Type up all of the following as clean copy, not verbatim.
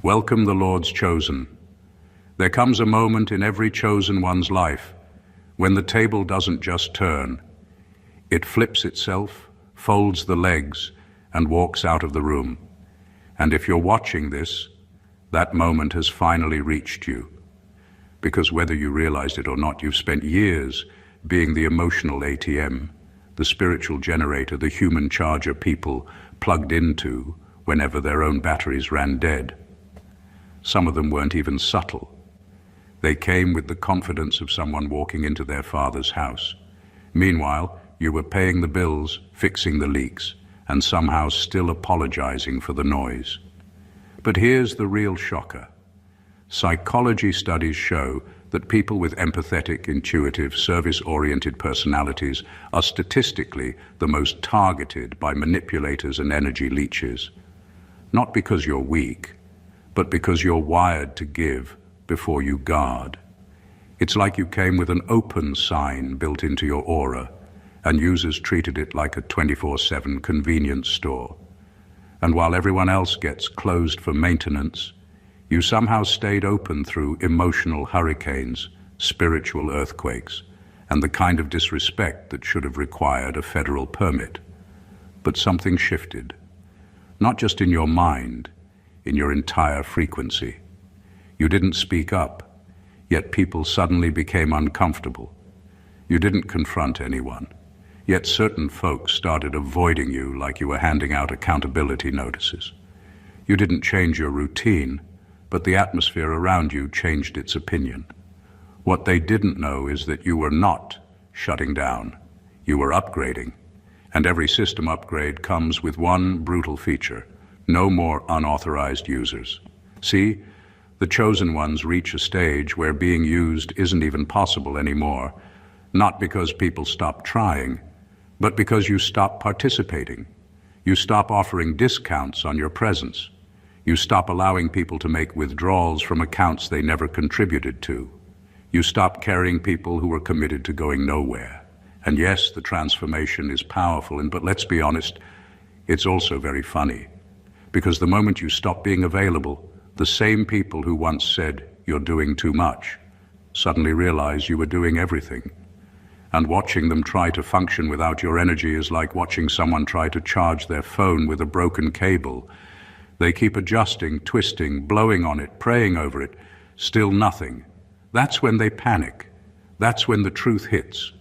Welcome the Lord's chosen. There comes a moment in every chosen one's life when the table doesn't just turn. It flips itself, folds the legs, and walks out of the room. And if you're watching this, that moment has finally reached you. Because whether you realized it or not, you've spent years being the emotional ATM, the spiritual generator, the human charger people plugged into whenever their own batteries ran dead. Some of them weren't even subtle. They came with the confidence of someone walking into their father's house. Meanwhile, you were paying the bills, fixing the leaks, and somehow still apologizing for the noise. But here's the real shocker. Psychology studies show that people with empathetic, intuitive, service-oriented personalities are statistically the most targeted by manipulators and energy leeches. Not because you're weak, but because you're wired to give before you guard. It's like you came with an open sign built into your aura, and users treated it like a 24/7 convenience store. And while everyone else gets closed for maintenance, you somehow stayed open through emotional hurricanes, spiritual earthquakes, and the kind of disrespect that should have required a federal permit. But something shifted, not just in your mind, in your entire frequency. You didn't speak up, yet people suddenly became uncomfortable. You didn't confront anyone, yet certain folks started avoiding you like you were handing out accountability notices. You didn't change your routine, but the atmosphere around you changed its opinion. What they didn't know is that you were not shutting down, you were upgrading. And every system upgrade comes with one brutal feature: no more unauthorized users. See, the chosen ones reach a stage where being used isn't even possible anymore, not because people stop trying, but because you stop participating. You stop offering discounts on your presence. You stop allowing people to make withdrawals from accounts they never contributed to. You stop carrying people who are committed to going nowhere. And yes, the transformation is powerful, but let's be honest, it's also very funny. Because the moment you stop being available, the same people who once said you're doing too much suddenly realize you were doing everything. And watching them try to function without your energy is like watching someone try to charge their phone with a broken cable. They keep adjusting, twisting, blowing on it, praying over it, still nothing. That's when they panic. That's when the truth hits.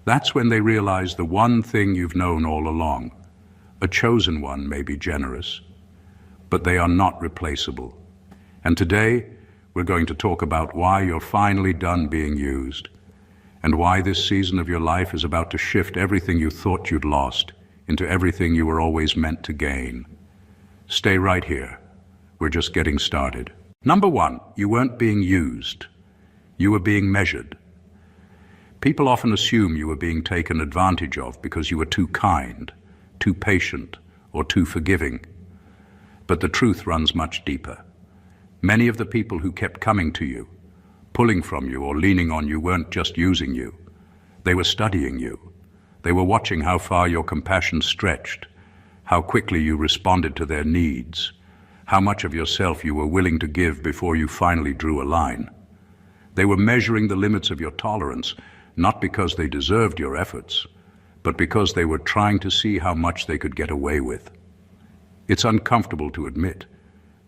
That's when they realize the one thing you've known all along. A chosen one may be generous, but they are not replaceable. And today, we're going to talk about why you're finally done being used, and why this season of your life is about to shift everything you thought you'd lost into everything you were always meant to gain. Stay right here. We're just getting started. Number one, you weren't being used. You were being measured. People often assume you were being taken advantage of because you were too kind, too patient, or too forgiving. But the truth runs much deeper. Many of the people who kept coming to you, pulling from you or leaning on you, weren't just using you. They were studying you. They were watching how far your compassion stretched, how quickly you responded to their needs, how much of yourself you were willing to give before you finally drew a line. They were measuring the limits of your tolerance, not because they deserved your efforts, but because they were trying to see how much they could get away with. It's uncomfortable to admit,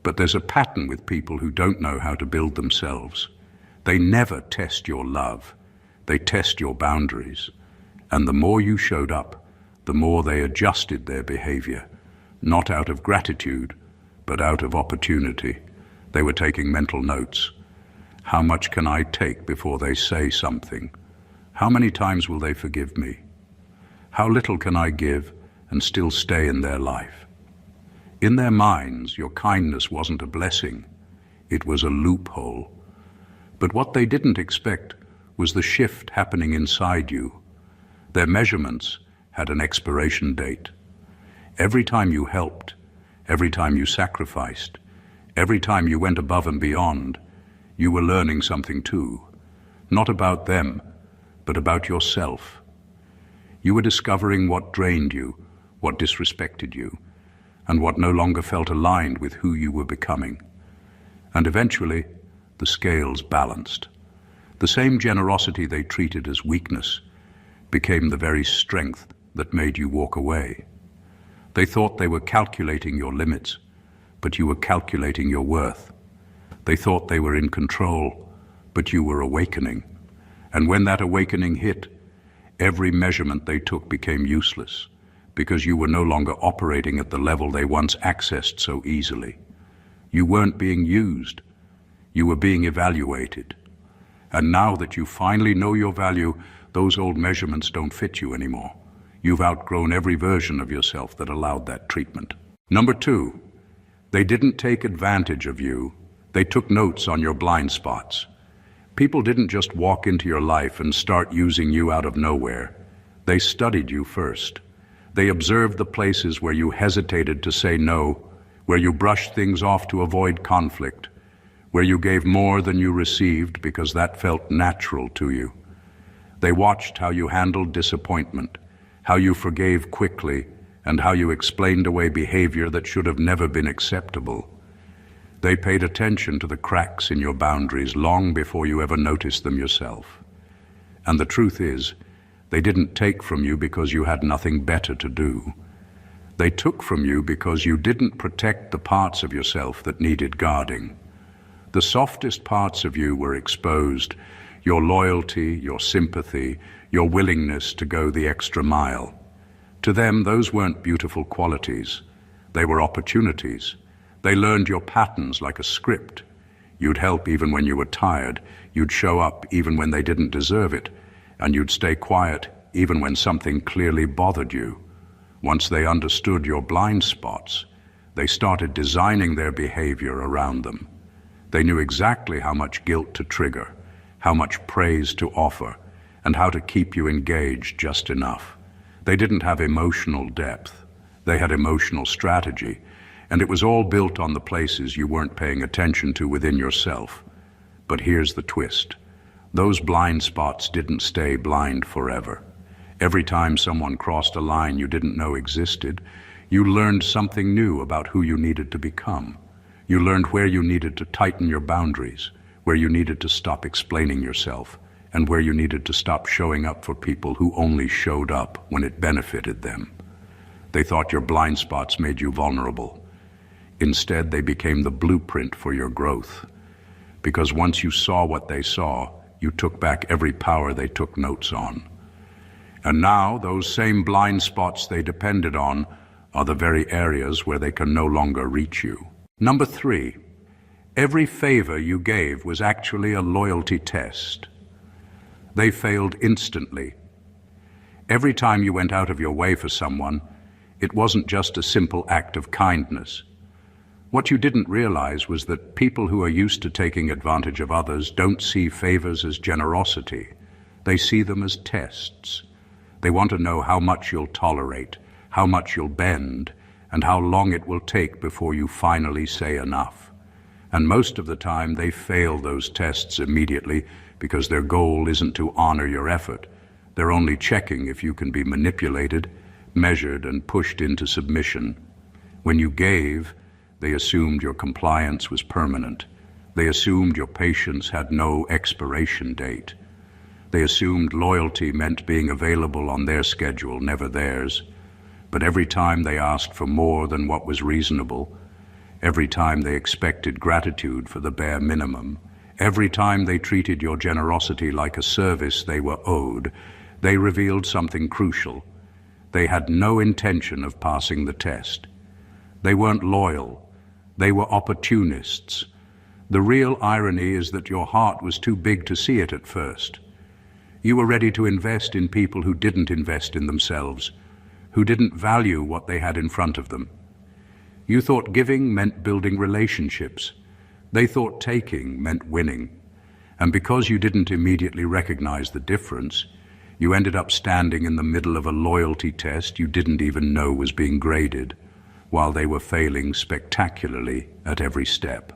but there's a pattern with people who don't know how to build themselves. They never test your love. They test your boundaries. And the more you showed up, the more they adjusted their behavior, not out of gratitude, but out of opportunity. They were taking mental notes. How much can I take before they say something? How many times will they forgive me? How little can I give and still stay in their life? In their minds, your kindness wasn't a blessing. It was a loophole. But what they didn't expect was the shift happening inside you. Their measurements had an expiration date. Every time you helped, every time you sacrificed, every time you went above and beyond, you were learning something too. Not about them, but about yourself. You were discovering what drained you, what disrespected you, and what no longer felt aligned with who you were becoming. And eventually, the scales balanced. The same generosity they treated as weakness became the very strength that made you walk away. They thought they were calculating your limits, but you were calculating your worth. They thought they were in control, but you were awakening. And when that awakening hit, every measurement they took became useless, because you were no longer operating at the level they once accessed so easily. You weren't being used. You were being evaluated. And now that you finally know your value, those old measurements don't fit you anymore. You've outgrown every version of yourself that allowed that treatment. Number 2, they didn't take advantage of you. They took notes on your blind spots. People didn't just walk into your life and start using you out of nowhere. They studied you first. They observed the places where you hesitated to say no, where you brushed things off to avoid conflict, where you gave more than you received because that felt natural to you. They watched how you handled disappointment, how you forgave quickly, and how you explained away behavior that should have never been acceptable. They paid attention to the cracks in your boundaries long before you ever noticed them yourself. And the truth is, they didn't take from you because you had nothing better to do. They took from you because you didn't protect the parts of yourself that needed guarding. The softest parts of you were exposed, your loyalty, your sympathy, your willingness to go the extra mile. To them, those weren't beautiful qualities. They were opportunities. They learned your patterns like a script. You'd help even when you were tired. You'd show up even when they didn't deserve it. And you'd stay quiet even when something clearly bothered you. Once they understood your blind spots, they started designing their behavior around them. They knew exactly how much guilt to trigger, how much praise to offer, and how to keep you engaged just enough. They didn't have emotional depth. They had emotional strategy, and it was all built on the places you weren't paying attention to within yourself. But here's the twist. Those blind spots didn't stay blind forever. Every time someone crossed a line you didn't know existed, you learned something new about who you needed to become. You learned where you needed to tighten your boundaries, where you needed to stop explaining yourself, and where you needed to stop showing up for people who only showed up when it benefited them. They thought your blind spots made you vulnerable. Instead, they became the blueprint for your growth. Because once you saw what they saw, you took back every power they took notes on. And now, those same blind spots they depended on are the very areas where they can no longer reach you. Number 3, every favor you gave was actually a loyalty test. They failed instantly. Every time you went out of your way for someone, it wasn't just a simple act of kindness. What you didn't realize was that people who are used to taking advantage of others don't see favors as generosity. They see them as tests. They want to know how much you'll tolerate, how much you'll bend, and how long it will take before you finally say enough. And most of the time they fail those tests immediately because their goal isn't to honor your effort. They're only checking if you can be manipulated, measured, and pushed into submission. When you gave, they assumed your compliance was permanent. They assumed your patience had no expiration date. They assumed loyalty meant being available on their schedule, never theirs. But every time they asked for more than what was reasonable, every time they expected gratitude for the bare minimum, every time they treated your generosity like a service they were owed, they revealed something crucial. They had no intention of passing the test. They weren't loyal. They were opportunists. The real irony is that your heart was too big to see it at first. You were ready to invest in people who didn't invest in themselves, who didn't value what they had in front of them. You thought giving meant building relationships. They thought taking meant winning. And because you didn't immediately recognize the difference, you ended up standing in the middle of a loyalty test you didn't even know was being graded, while they were failing spectacularly at every step.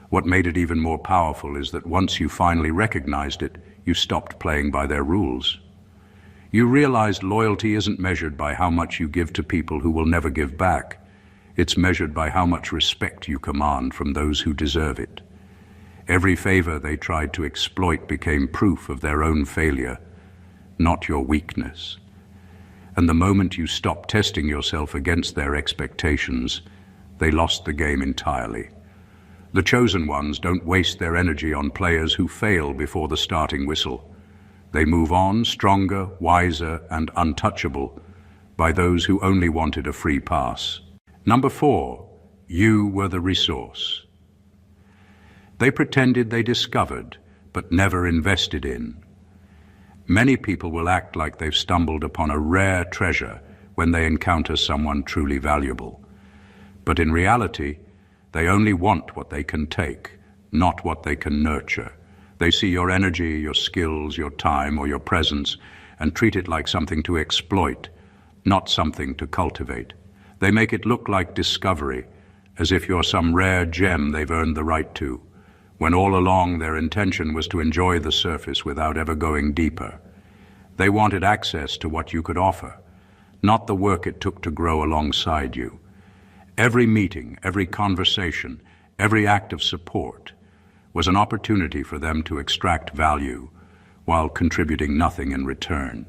What made it even more powerful is that once you finally recognized it, you stopped playing by their rules. You realized loyalty isn't measured by how much you give to people who will never give back. It's measured by how much respect you command from those who deserve it. Every favor they tried to exploit became proof of their own failure, not your weakness. And the moment you stopped testing yourself against their expectations, they lost the game entirely. The chosen ones don't waste their energy on players who fail before the starting whistle. They move on, stronger, wiser, and untouchable, by those who only wanted a free pass. Number 4, you were the resource. They pretended they discovered, but never invested in. Many people will act like they've stumbled upon a rare treasure when they encounter someone truly valuable. But in reality, they only want what they can take, not what they can nurture. They see your energy, your skills, your time, or your presence, and treat it like something to exploit, not something to cultivate. They make it look like discovery, as if you're some rare gem they've earned the right to, when all along their intention was to enjoy the surface without ever going deeper. They wanted access to what you could offer, not the work it took to grow alongside you. Every meeting, every conversation, every act of support was an opportunity for them to extract value while contributing nothing in return.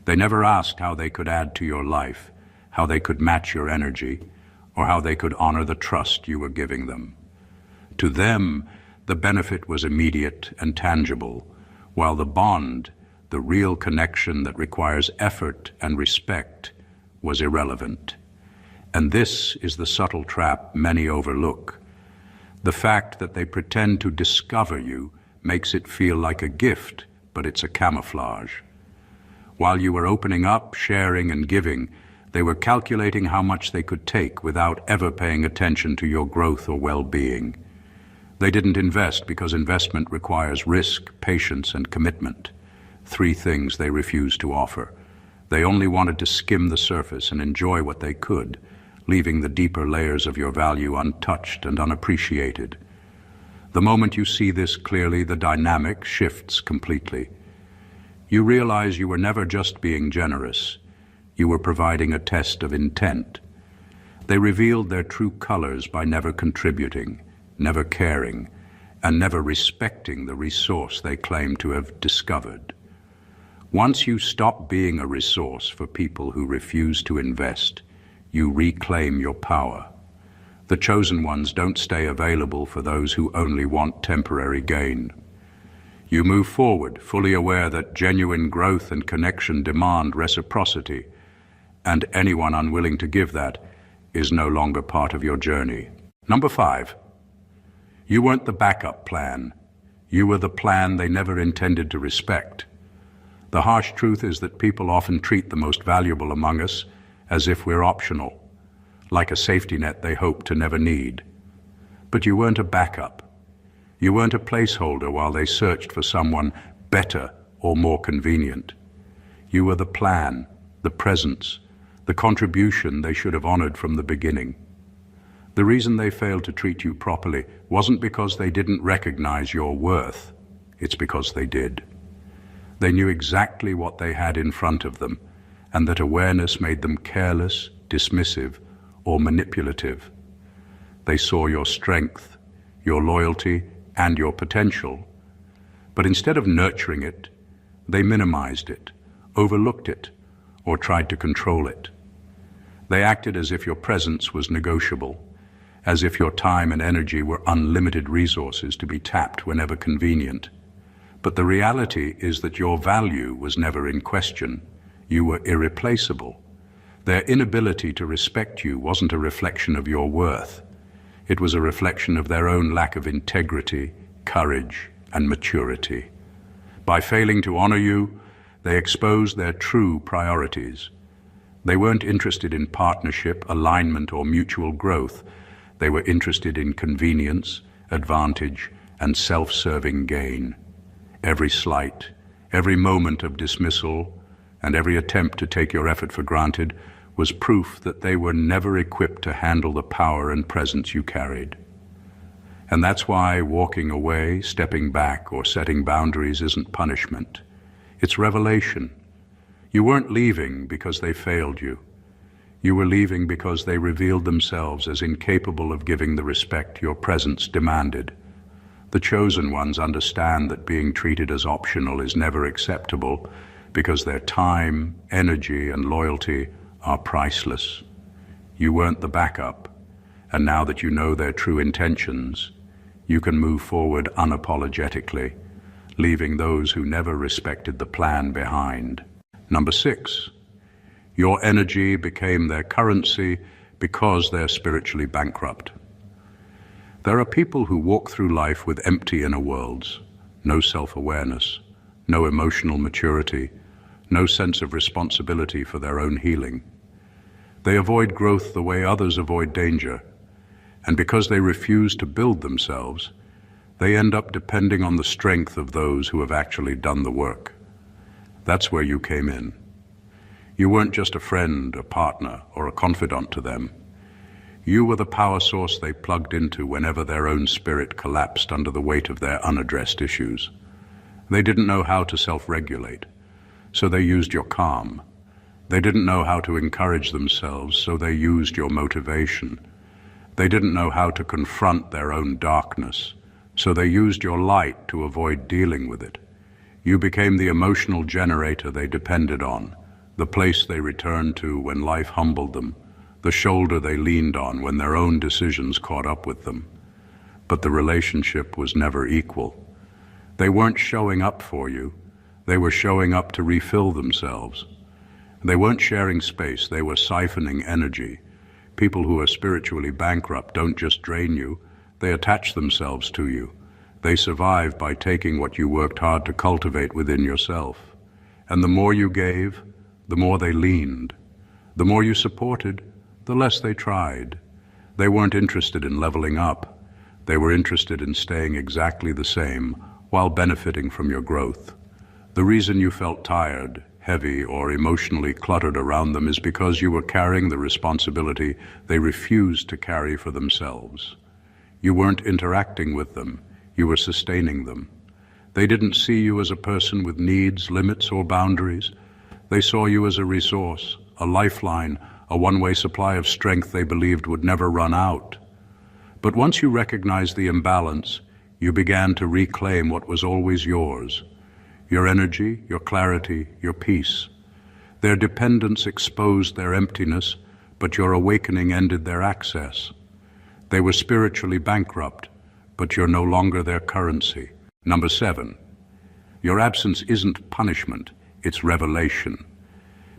They never asked how they could add to your life, how they could match your energy, or how they could honor the trust you were giving them. To them, the benefit was immediate and tangible, while the bond, the real connection that requires effort and respect, was irrelevant. And this is the subtle trap many overlook. The fact that they pretend to discover you makes it feel like a gift, but it's a camouflage. While you were opening up, sharing, and giving, they were calculating how much they could take without ever paying attention to your growth or well-being. They didn't invest because investment requires risk, patience, and commitment. 3 things they refused to offer. They only wanted to skim the surface and enjoy what they could, leaving the deeper layers of your value untouched and unappreciated. The moment you see this clearly, the dynamic shifts completely. You realize you were never just being generous. You were providing a test of intent. They revealed their true colors by never contributing, never caring, and never respecting the resource they claimed to have discovered. Once you stop being a resource for people who refuse to invest, you reclaim your power. The chosen ones don't stay available for those who only want temporary gain. You move forward, fully aware that genuine growth and connection demand reciprocity, and anyone unwilling to give that is no longer part of your journey. Number 5, you weren't the backup plan. You were the plan they never intended to respect. The harsh truth is that people often treat the most valuable among us as if we're optional, like a safety net they hope to never need. But you weren't a backup. You weren't a placeholder while they searched for someone better or more convenient. You were the plan, the presence, the contribution they should have honored from the beginning. The reason they failed to treat you properly wasn't because they didn't recognize your worth. It's because they did. They knew exactly what they had in front of them, and that awareness made them careless, dismissive, or manipulative. They saw your strength, your loyalty, and your potential. But instead of nurturing it, they minimized it, overlooked it, or tried to control it. They acted as if your presence was negotiable, as if your time and energy were unlimited resources to be tapped whenever convenient. But the reality is that your value was never in question. You were irreplaceable. Their inability to respect you wasn't a reflection of your worth. It was a reflection of their own lack of integrity, courage, and maturity. By failing to honor you, they exposed their true priorities. They weren't interested in partnership, alignment, or mutual growth. They were interested in convenience, advantage, and self-serving gain. Every slight, every moment of dismissal, and every attempt to take your effort for granted was proof that they were never equipped to handle the power and presence you carried. And that's why walking away, stepping back, or setting boundaries isn't punishment. It's revelation. You weren't leaving because they failed you. You were leaving because they revealed themselves as incapable of giving the respect your presence demanded. The chosen ones understand that being treated as optional is never acceptable because their time, energy, and loyalty are priceless. You weren't the backup, and now that you know their true intentions, you can move forward unapologetically, leaving those who never respected the plan behind. Number 6, your energy became their currency because they're spiritually bankrupt. There are people who walk through life with empty inner worlds, no self-awareness, no emotional maturity, no sense of responsibility for their own healing. They avoid growth the way others avoid danger, and because they refuse to build themselves, they end up depending on the strength of those who have actually done the work. That's where you came in. You weren't just a friend, a partner, or a confidant to them. You were the power source they plugged into whenever their own spirit collapsed under the weight of their unaddressed issues. They didn't know how to self-regulate, so they used your calm. They didn't know how to encourage themselves, so they used your motivation. They didn't know how to confront their own darkness, so they used your light to avoid dealing with it. You became the emotional generator they depended on, the place they returned to when life humbled them, the shoulder they leaned on when their own decisions caught up with them. But the relationship was never equal. They weren't showing up for you, they were showing up to refill themselves. They weren't sharing space, they were siphoning energy. People who are spiritually bankrupt don't just drain you, they attach themselves to you. They survive by taking what you worked hard to cultivate within yourself. And the more you gave, the more they leaned. The more you supported, the less they tried. They weren't interested in leveling up. They were interested in staying exactly the same while benefiting from your growth. The reason you felt tired, heavy, or emotionally cluttered around them is because you were carrying the responsibility they refused to carry for themselves. You weren't interacting with them, you were sustaining them. They didn't see you as a person with needs, limits, or boundaries. They saw you as a resource, a lifeline, a one-way supply of strength they believed would never run out. But once you recognized the imbalance, you began to reclaim what was always yours: your energy, your clarity, your peace. Their dependence exposed their emptiness, but your awakening ended their access. They were spiritually bankrupt, but you're no longer their currency. Number 7, your absence isn't punishment, it's revelation.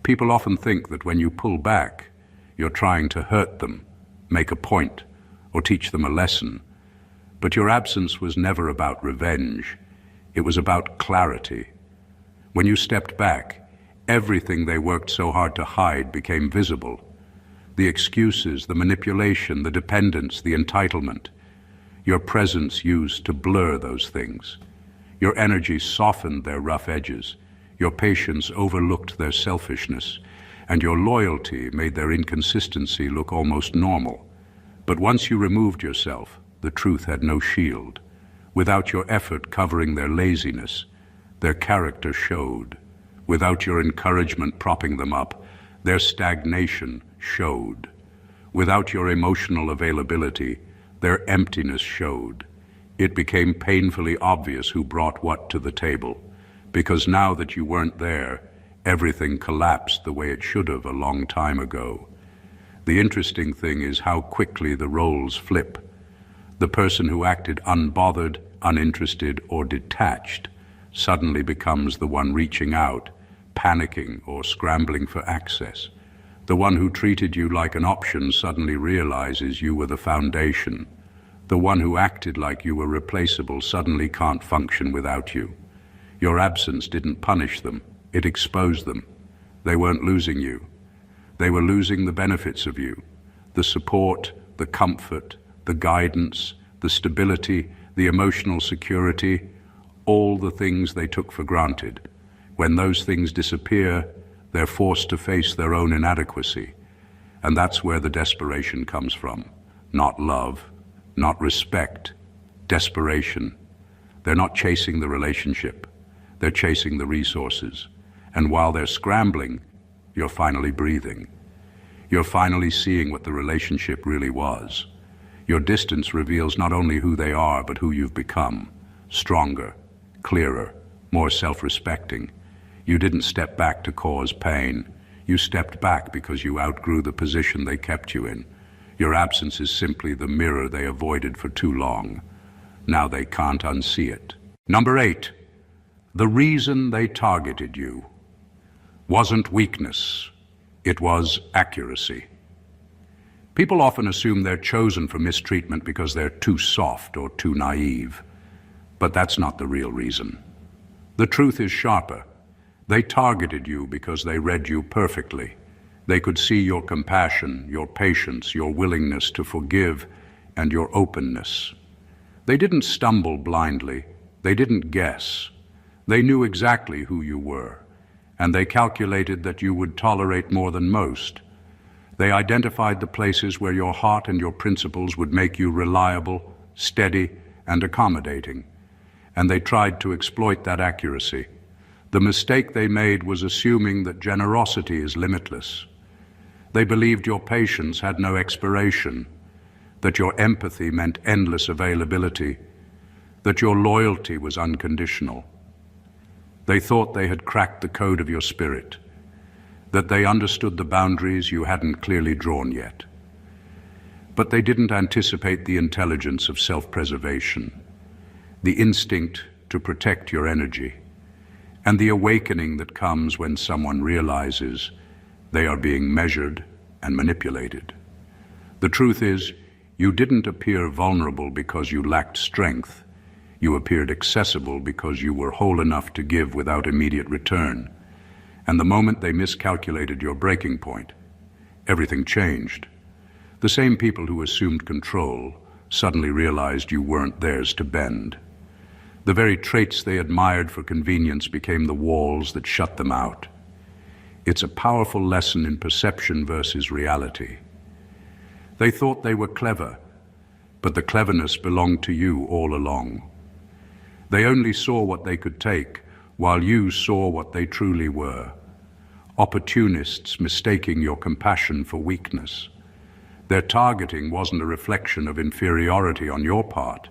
People often think that when you pull back, you're trying to hurt them, make a point, or teach them a lesson. But your absence was never about revenge. It was about clarity. When you stepped back, everything they worked so hard to hide became visible. The excuses, the manipulation, the dependence, the entitlement. Your presence used to blur those things. Your energy softened their rough edges. Your patience overlooked their selfishness, and your loyalty made their inconsistency look almost normal. But once you removed yourself, the truth had no shield. Without your effort covering their laziness, their character showed. Without your encouragement propping them up, their stagnation showed. Without your emotional availability, their emptiness showed. It became painfully obvious who brought what to the table. Because now that you weren't there, everything collapsed the way it should have a long time ago. The interesting thing is how quickly the roles flip. The person who acted unbothered, uninterested, or detached suddenly becomes the one reaching out, panicking, or scrambling for access. The one who treated you like an option suddenly realizes you were the foundation. The one who acted like you were replaceable suddenly can't function without you. Your absence didn't punish them, it exposed them. They weren't losing you. They were losing the benefits of you, the support, the comfort, the guidance, the stability, the emotional security, all the things they took for granted. When those things disappear, they're forced to face their own inadequacy. And that's where the desperation comes from. Not love, not respect, desperation. They're not chasing the relationship. They're chasing the resources. And while they're scrambling, you're finally breathing. You're finally seeing what the relationship really was. Your distance reveals not only who they are, but who you've become. Stronger, clearer, more self-respecting. You didn't step back to cause pain. You stepped back because you outgrew the position they kept you in. Your absence is simply the mirror they avoided for too long. Now they can't unsee it. Number 8. The reason they targeted you wasn't weakness. It was accuracy. People often assume they're chosen for mistreatment because they're too soft or too naive. But that's not the real reason. The truth is sharper. They targeted you because they read you perfectly. They could see your compassion, your patience, your willingness to forgive, and your openness. They didn't stumble blindly. They didn't guess. They knew exactly who you were, and they calculated that you would tolerate more than most. They identified the places where your heart and your principles would make you reliable, steady, and accommodating, and they tried to exploit that accuracy. The mistake they made was assuming that generosity is limitless. They believed your patience had no expiration, that your empathy meant endless availability, that your loyalty was unconditional. They thought they had cracked the code of your spirit, that they understood the boundaries you hadn't clearly drawn yet. But they didn't anticipate the intelligence of self-preservation, the instinct to protect your energy, and the awakening that comes when someone realizes they are being measured and manipulated. The truth is, you didn't appear vulnerable because you lacked strength. You appeared accessible because you were whole enough to give without immediate return. And the moment they miscalculated your breaking point, everything changed. The same people who assumed control suddenly realized you weren't theirs to bend. The very traits they admired for convenience became the walls that shut them out. It's a powerful lesson in perception versus reality. They thought they were clever, but the cleverness belonged to you all along. They only saw what they could take, while you saw what they truly were. Opportunists mistaking your compassion for weakness. Their targeting wasn't a reflection of inferiority on your part.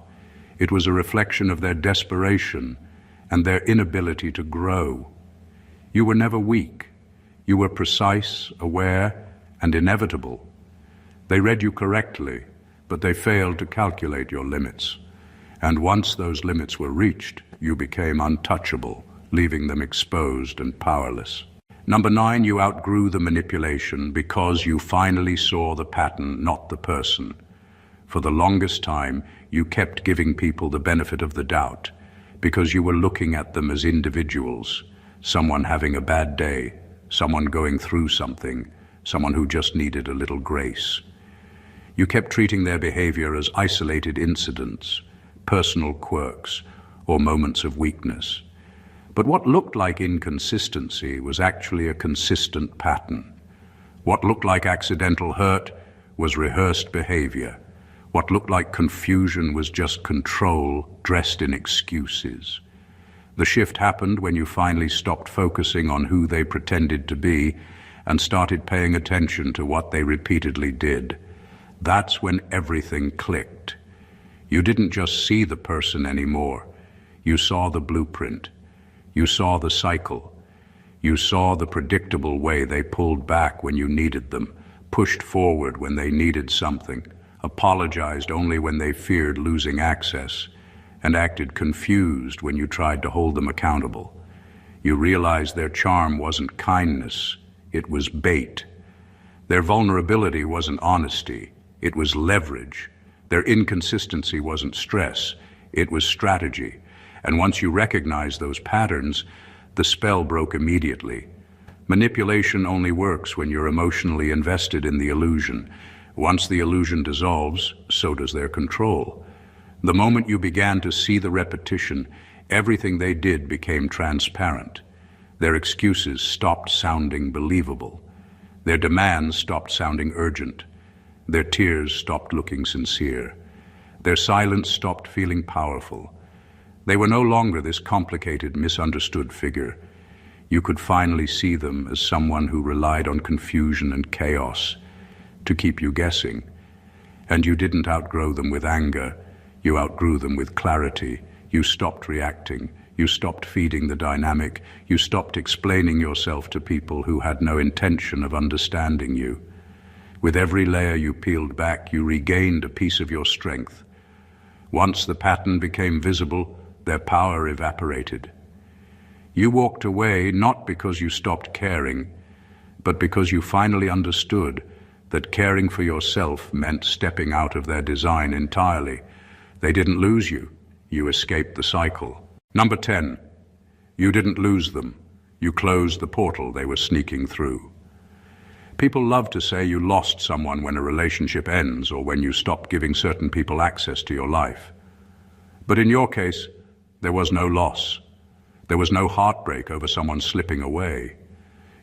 It was a reflection of their desperation and their inability to grow. You were never weak. You were precise, aware, and inevitable. They read you correctly, but they failed to calculate your limits. And once those limits were reached, you became untouchable, leaving them exposed and powerless. Number 9, you outgrew the manipulation because you finally saw the pattern, not the person. For the longest time, you kept giving people the benefit of the doubt because you were looking at them as individuals, someone having a bad day, someone going through something, someone who just needed a little grace. You kept treating their behavior as isolated incidents, personal quirks, or moments of weakness. But what looked like inconsistency was actually a consistent pattern. What looked like accidental hurt was rehearsed behavior. What looked like confusion was just control dressed in excuses. The shift happened when you finally stopped focusing on who they pretended to be and started paying attention to what they repeatedly did. That's when everything clicked. You didn't just see the person anymore. You saw the blueprint. You saw the cycle. You saw the predictable way they pulled back when you needed them, pushed forward when they needed something, apologized only when they feared losing access, and acted confused when you tried to hold them accountable. You realized their charm wasn't kindness, it was bait. Their vulnerability wasn't honesty, it was leverage. Their inconsistency wasn't stress, it was strategy. And once you recognized those patterns, the spell broke immediately. Manipulation only works when you're emotionally invested in the illusion. Once the illusion dissolves, so does their control. The moment you began to see the repetition, everything they did became transparent. Their excuses stopped sounding believable. Their demands stopped sounding urgent. Their tears stopped looking sincere. Their silence stopped feeling powerful. They were no longer this complicated, misunderstood figure. You could finally see them as someone who relied on confusion and chaos, to keep you guessing. And you didn't outgrow them with anger, you outgrew them with clarity. You stopped reacting, you stopped feeding the dynamic, you stopped explaining yourself to people who had no intention of understanding you. With every layer you peeled back, you regained a piece of your strength. Once the pattern became visible, their power evaporated. You walked away not because you stopped caring, but because you finally understood that caring for yourself meant stepping out of their design entirely. They didn't lose you, you escaped the cycle. Number 10, you didn't lose them. You closed the portal they were sneaking through. People love to say you lost someone when a relationship ends or when you stop giving certain people access to your life. But in your case, there was no loss. There was no heartbreak over someone slipping away.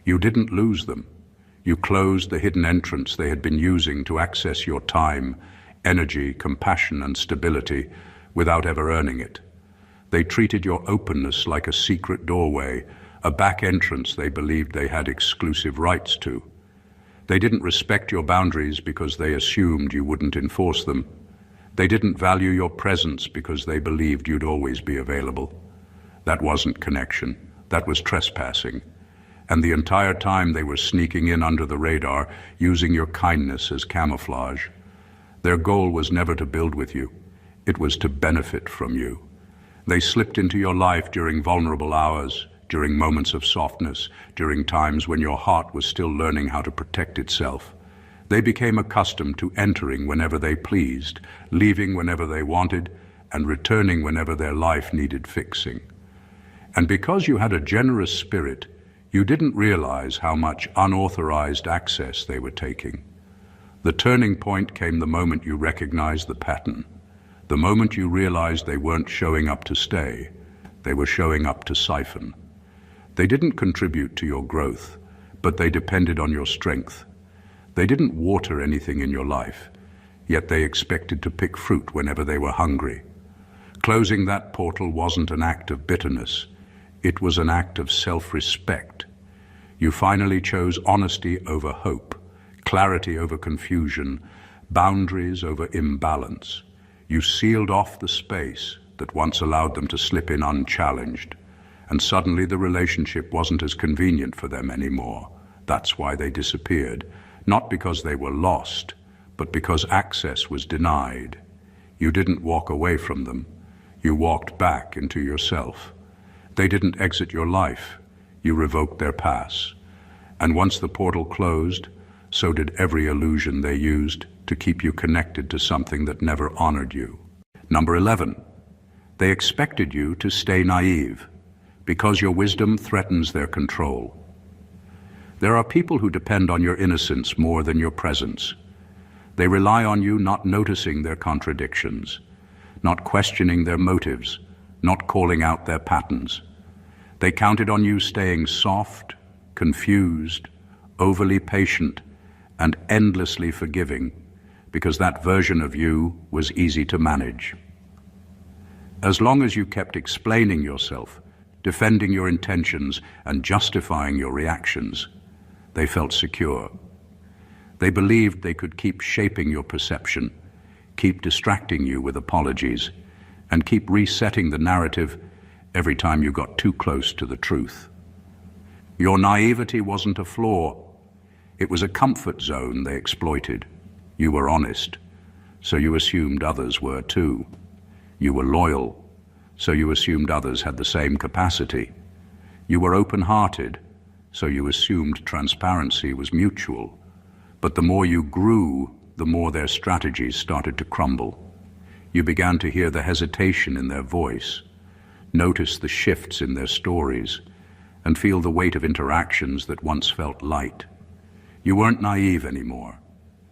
You didn't lose them. You closed the hidden entrance they had been using to access your time, energy, compassion, and stability without ever earning it. They treated your openness like a secret doorway, a back entrance they believed they had exclusive rights to. They didn't respect your boundaries because they assumed you wouldn't enforce them. They didn't value your presence because they believed you'd always be available. That wasn't connection. That was trespassing. And the entire time they were sneaking in under the radar, using your kindness as camouflage. Their goal was never to build with you. It was to benefit from you. They slipped into your life during vulnerable hours, during moments of softness, during times when your heart was still learning how to protect itself. They became accustomed to entering whenever they pleased, leaving whenever they wanted, and returning whenever their life needed fixing. And because you had a generous spirit, you didn't realize how much unauthorized access they were taking. The turning point came the moment you recognized the pattern, the moment you realized they weren't showing up to stay, they were showing up to siphon. They didn't contribute to your growth, but they depended on your strength. They didn't water anything in your life, yet they expected to pick fruit whenever they were hungry. Closing that portal wasn't an act of bitterness, it was an act of self-respect. You finally chose honesty over hope, clarity over confusion, boundaries over imbalance. You sealed off the space that once allowed them to slip in unchallenged. And suddenly the relationship wasn't as convenient for them anymore. That's why they disappeared. Not because they were lost, but because access was denied. You didn't walk away from them. You walked back into yourself. They didn't exit your life. You revoked their pass. And once the portal closed, so did every illusion they used to keep you connected to something that never honored you. Number 11, they expected you to stay naive, because your wisdom threatens their control. There are people who depend on your innocence more than your presence. They rely on you not noticing their contradictions, not questioning their motives, not calling out their patterns. They counted on you staying soft, confused, overly patient, and endlessly forgiving, because that version of you was easy to manage. As long as you kept explaining yourself, defending your intentions, and justifying your reactions, they felt secure. They believed they could keep shaping your perception, keep distracting you with apologies, and keep resetting the narrative every time you got too close to the truth. Your naivety wasn't a flaw. It was a comfort zone they exploited. You were honest, so you assumed others were too. You were loyal, so you assumed others had the same capacity. You were open-hearted, so you assumed transparency was mutual. But the more you grew, the more their strategies started to crumble. You began to hear the hesitation in their voice, notice the shifts in their stories, and feel the weight of interactions that once felt light. You weren't naive anymore.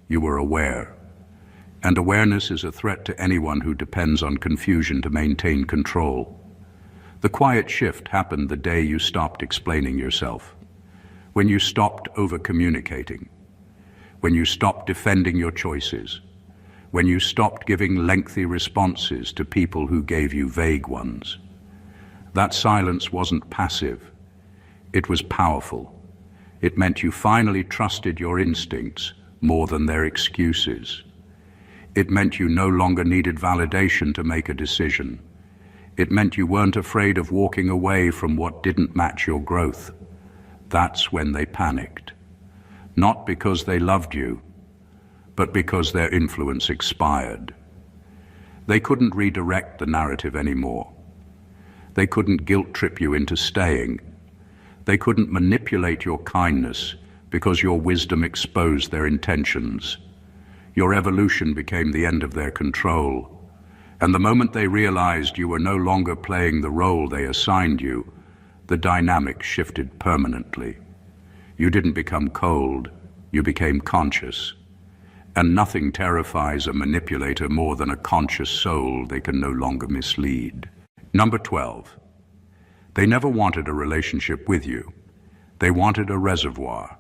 You were aware. And awareness is a threat to anyone who depends on confusion to maintain control. The quiet shift happened the day you stopped explaining yourself, when you stopped over-communicating, when you stopped defending your choices, when you stopped giving lengthy responses to people who gave you vague ones. That silence wasn't passive. It was powerful. It meant you finally trusted your instincts more than their excuses. It meant you no longer needed validation to make a decision. It meant you weren't afraid of walking away from what didn't match your growth. That's when they panicked. Not because they loved you, but because their influence expired. They couldn't redirect the narrative anymore. They couldn't guilt-trip you into staying. They couldn't manipulate your kindness because your wisdom exposed their intentions. Your evolution became the end of their control. And the moment they realized you were no longer playing the role they assigned you, the dynamic shifted permanently. You didn't become cold, you became conscious. And nothing terrifies a manipulator more than a conscious soul they can no longer mislead. Number 12. They never wanted a relationship with you. They wanted a reservoir.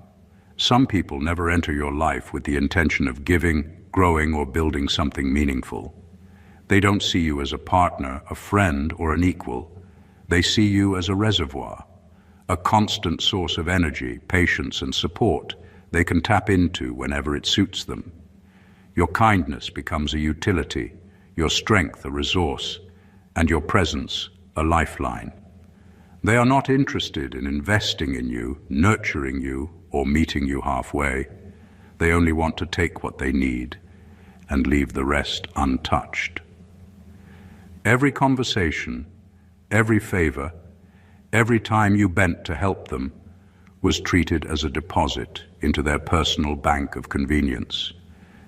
Some people never enter your life with the intention of giving, growing, or building something meaningful. They don't see you as a partner, a friend, or an equal. They see you as a reservoir, a constant source of energy, patience, and support they can tap into whenever it suits them. Your kindness becomes a utility, your strength a resource, and your presence a lifeline. They are not interested in investing in you, nurturing you, or meeting you halfway. They only want to take what they need and leave the rest untouched. Every conversation, every favor, every time you bent to help them was treated as a deposit into their personal bank of convenience.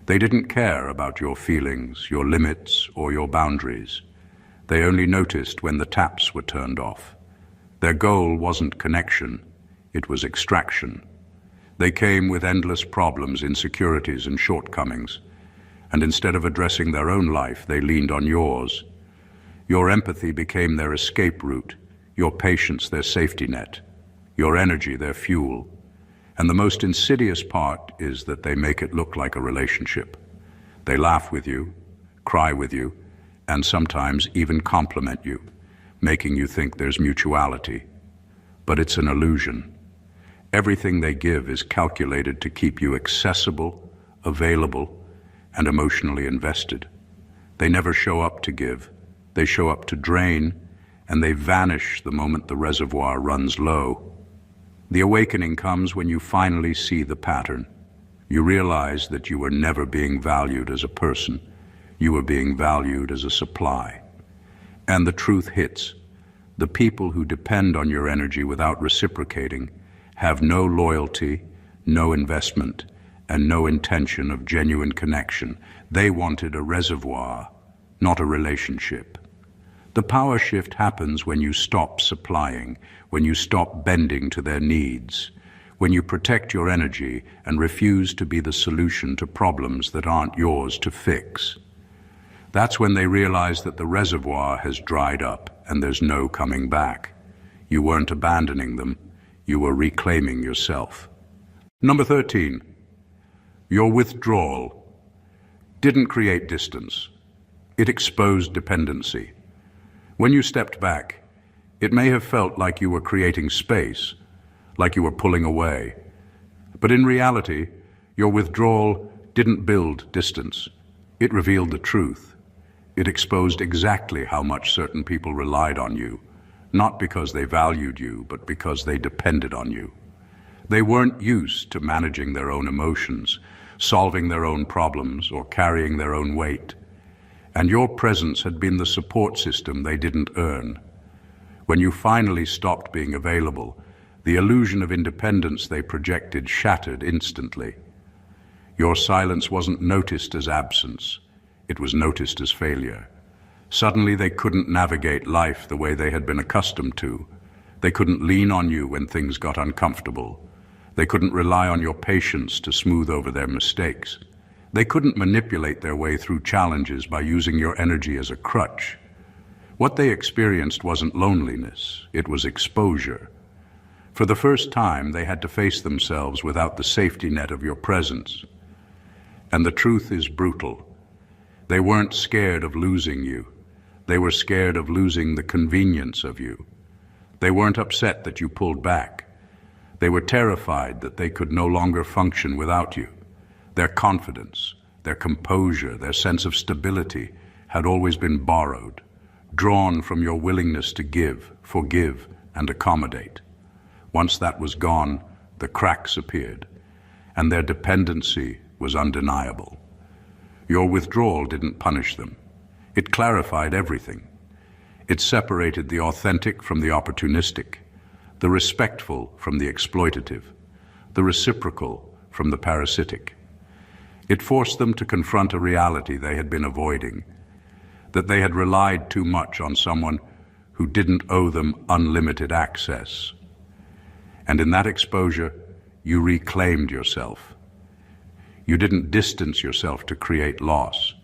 They didn't care about your feelings, your limits, or your boundaries. They only noticed when the taps were turned off. Their goal wasn't connection, it was extraction. They came with endless problems, insecurities, and shortcomings, and instead of addressing their own life, they leaned on yours. Your empathy became their escape route, your patience their safety net, your energy their fuel. And the most insidious part is that they make it look like a relationship. They laugh with you, cry with you, and sometimes even compliment you, making you think there's mutuality. But it's an illusion. Everything they give is calculated to keep you accessible, available, and emotionally invested. They never show up to give. They show up to drain, and they vanish the moment the reservoir runs low. The awakening comes when you finally see the pattern. You realize that you were never being valued as a person. You were being valued as a supply. And the truth hits. The people who depend on your energy without reciprocating have no loyalty, no investment, and no intention of genuine connection. They wanted a reservoir, not a relationship. The power shift happens when you stop supplying, when you stop bending to their needs, when you protect your energy and refuse to be the solution to problems that aren't yours to fix. That's when they realize that the reservoir has dried up and there's no coming back. You weren't abandoning them, you were reclaiming yourself. Number 13, your withdrawal didn't create distance. It exposed dependency. When you stepped back, it may have felt like you were creating space, like you were pulling away. But in reality, your withdrawal didn't build distance. It revealed the truth. It exposed exactly how much certain people relied on you, not because they valued you, but because they depended on you. They weren't used to managing their own emotions, solving their own problems, or carrying their own weight. And your presence had been the support system they didn't earn. When you finally stopped being available, the illusion of independence they projected shattered instantly. Your silence wasn't noticed as absence, it was noticed as failure. Suddenly they couldn't navigate life the way they had been accustomed to. They couldn't lean on you when things got uncomfortable. They couldn't rely on your patience to smooth over their mistakes. They couldn't manipulate their way through challenges by using your energy as a crutch. What they experienced wasn't loneliness, it was exposure. For the first time, they had to face themselves without the safety net of your presence. And the truth is brutal. They weren't scared of losing you. They were scared of losing the convenience of you. They weren't upset that you pulled back. They were terrified that they could no longer function without you. Their confidence, their composure, their sense of stability had always been borrowed, drawn from your willingness to give, forgive, and accommodate. Once that was gone, the cracks appeared, and their dependency was undeniable. Your withdrawal didn't punish them. It clarified everything. It separated the authentic from the opportunistic, the respectful from the exploitative, the reciprocal from the parasitic. It forced them to confront a reality they had been avoiding, that they had relied too much on someone who didn't owe them unlimited access. And in that exposure, you reclaimed yourself. You didn't distance yourself to create loss.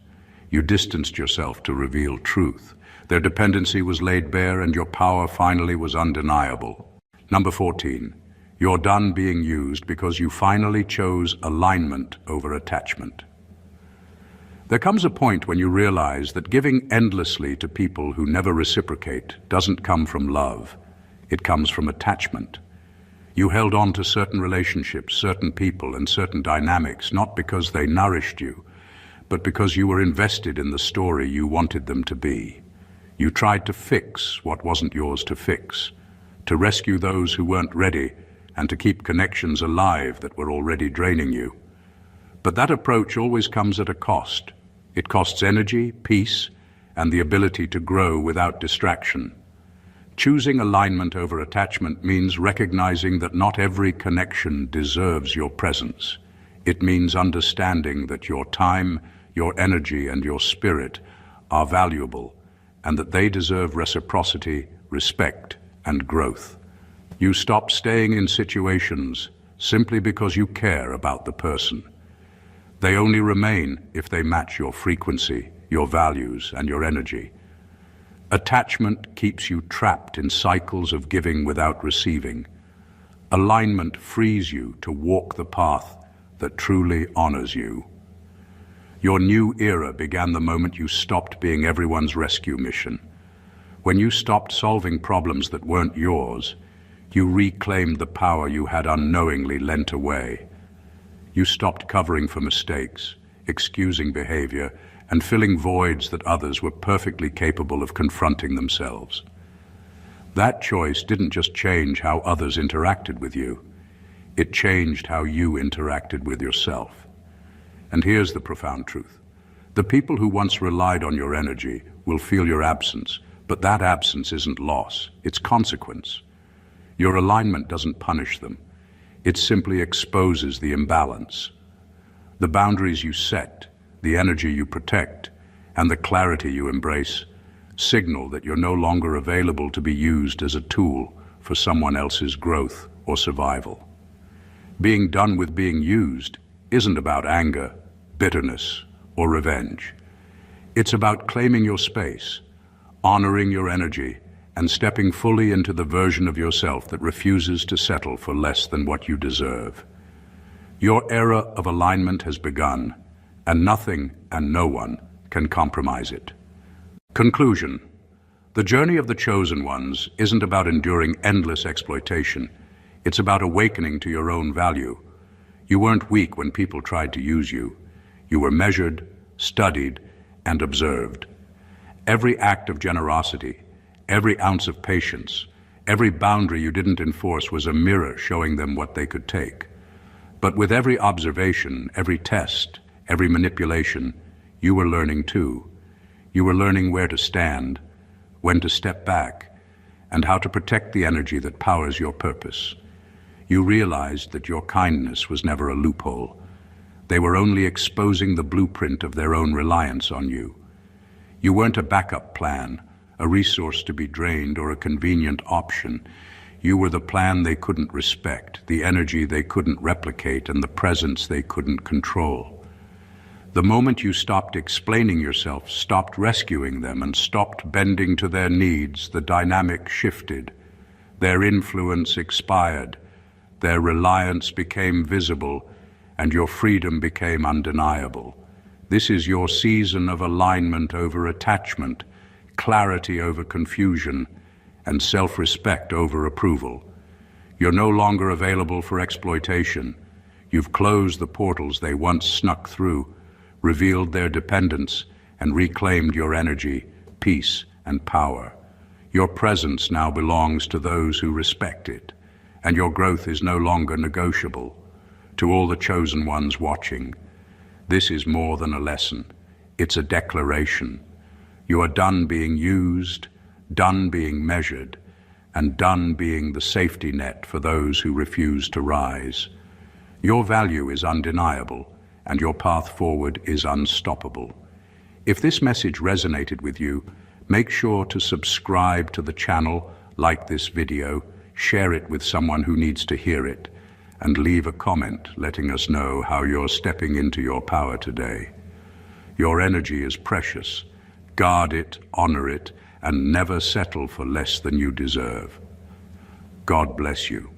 You distanced yourself to reveal truth. Their dependency was laid bare, and your power finally was undeniable. Number 14, you're done being used because you finally chose alignment over attachment. There comes a point when you realize that giving endlessly to people who never reciprocate doesn't come from love. It comes from attachment. You held on to certain relationships, certain people, and certain dynamics, not because they nourished you, but because you were invested in the story you wanted them to be. You tried to fix what wasn't yours to fix, to rescue those who weren't ready, and to keep connections alive that were already draining you. But that approach always comes at a cost. It costs energy, peace, and the ability to grow without distraction. Choosing alignment over attachment means recognizing that not every connection deserves your presence. It means understanding that your time, your energy, and your spirit are valuable, and that they deserve reciprocity, respect, and growth. You stop staying in situations simply because you care about the person. They only remain if they match your frequency, your values, and your energy. Attachment keeps you trapped in cycles of giving without receiving. Alignment frees you to walk the path that truly honors you. Your new era began the moment you stopped being everyone's rescue mission. When you stopped solving problems that weren't yours, you reclaimed the power you had unknowingly lent away. You stopped covering for mistakes, excusing behavior, and filling voids that others were perfectly capable of confronting themselves. That choice didn't just change how others interacted with you, it changed how you interacted with yourself. And here's the profound truth. The people who once relied on your energy will feel your absence, but that absence isn't loss, it's consequence. Your alignment doesn't punish them. It simply exposes the imbalance. The boundaries you set, the energy you protect, and the clarity you embrace signal that you're no longer available to be used as a tool for someone else's growth or survival. Being done with being used isn't about anger, bitterness, or revenge. It's about claiming your space, honoring your energy, and stepping fully into the version of yourself that refuses to settle for less than what you deserve. Your era of alignment has begun, and nothing and no one can compromise it. Conclusion. The journey of the chosen ones isn't about enduring endless exploitation. It's about awakening to your own value. You weren't weak when people tried to use you. You were measured, studied, and observed. Every act of generosity, every ounce of patience, every boundary you didn't enforce was a mirror showing them what they could take. But with every observation, every test, every manipulation, you were learning too. You were learning where to stand, when to step back, and how to protect the energy that powers your purpose. You realized that your kindness was never a loophole. They were only exposing the blueprint of their own reliance on you. You weren't a backup plan, a resource to be drained, or a convenient option. You were the plan they couldn't respect, the energy they couldn't replicate, and the presence they couldn't control. The moment you stopped explaining yourself, stopped rescuing them, and stopped bending to their needs, the dynamic shifted. Their influence expired, their reliance became visible, and your freedom became undeniable. This is your season of alignment over attachment, clarity over confusion, and self-respect over approval. You're no longer available for exploitation. You've closed the portals they once snuck through, revealed their dependence, and reclaimed your energy, peace, and power. Your presence now belongs to those who respect it, and your growth is no longer negotiable. To all the chosen ones watching, this is more than a lesson. It's a declaration. You are done being used, done being measured, and done being the safety net for those who refuse to rise. Your value is undeniable, and your path forward is unstoppable. If this message resonated with you, make sure to subscribe to the channel, like this video, share it with someone who needs to hear it, and leave a comment letting us know how you're stepping into your power today. Your energy is precious. Guard it, honor it, and never settle for less than you deserve. God bless you.